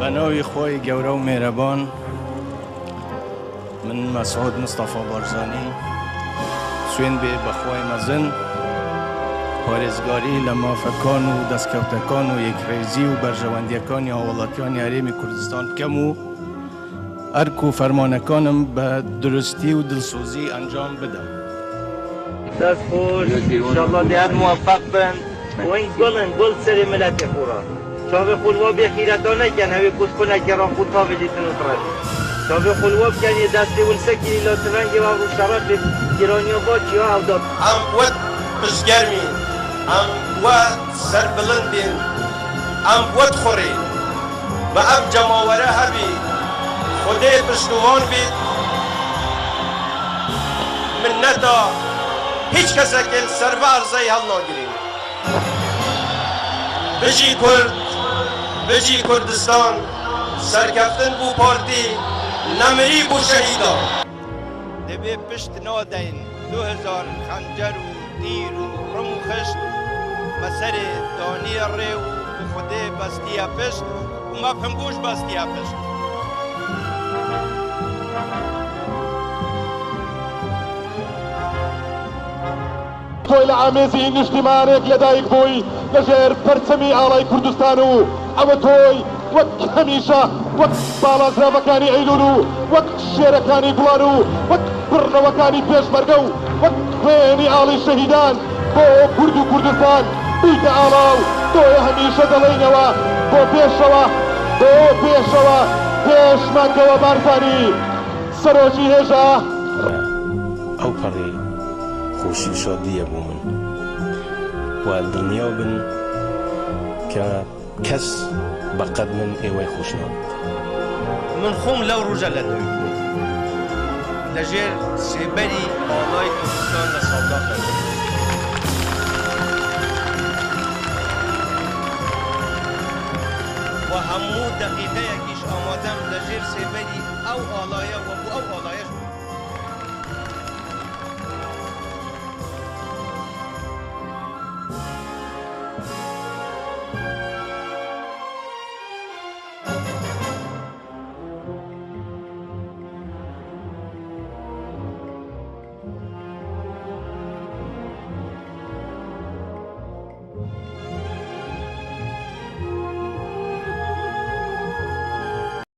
بناوی خوی گوره و مهربان. من مسعود مصطفى بارزانی سوین به بخوای مزن پارێزگاری لە مافەکان و دەستکەوتەکان و یەکڕێزی و بەرژەوەندیەکانی هاوڵاتیانی هەرێمی کوردستان بکەم و ئەرک و فەرمانەکانم بە درستی و دڵسۆزی ئەنجام بدەم. دەست خۆش ئینشاءالله دیار موفق بن و این گڵن گڵ سەری ملەتی خۆڕە چاوێ خولوا بێ خیرەتە نەکەن هەوێ کوسکۆنەکێڕان خود تاوێجیتن و تڕێت چاوێ خولوا بکەن یە دەستی ولسەکی لاترەنگی و ڕوشەڕەت بێت گیرانی و باچی ها ئەودات ئەم وەت پشتگەرمین ئەم وە سەربڵند بین ئەم وەت خوڕین بە ئەم جەماوەرە هەبی خودێ پشتوان بیت منەتا هیچ کەسێکێ سەر بە ئەرزەی هەڵناگرین بژی کورد بژی کوردستان سەرکەفتن بوو پارتی نەمری بوو شەهیدا دەبێ پشت نادەین 2000 خەنجەر و تیر و ڕم و خشت بەسەرێ دانیە ڕێ و خودێ بەستیە پشت و مەفهمگوش بەستیە پشت تۆی لە ئامێزی نیشتیمانێک لەدایک بووی لەژێر پەرچەمی ئاڵای کوردستان و ئەوە تۆی وەک هەمیشە وەک باڵازراوەکانی ئەیلول و وەک شێرەکانی گوڵان و وەک بڕنەوەکانی پێشمەرگە و وەک خوێنی ئاڵی شەهیدان بۆ کورد و کوردستان بوویتە ئاڵاو تۆیە هەمیشە دەڵێنەوە بۆ پێشەوە بۆ پێشەوە پێشمەنگەوە بارزانی سەرۆژی هێژە ئەو پەڕی خۆشی شادیە بوو من و دڵنیا بن کە کەس بەقەد من ئێوەی خۆش نابێت. من خۆم لەو ڕۆژە لە دوای بووم لەژێر سێبەری ئاڵای کوردستان لە ساڵداخە و هەموو دەقیقەیەکیش ئامادەم لەژێر سێبەری ئەو ئاڵایە و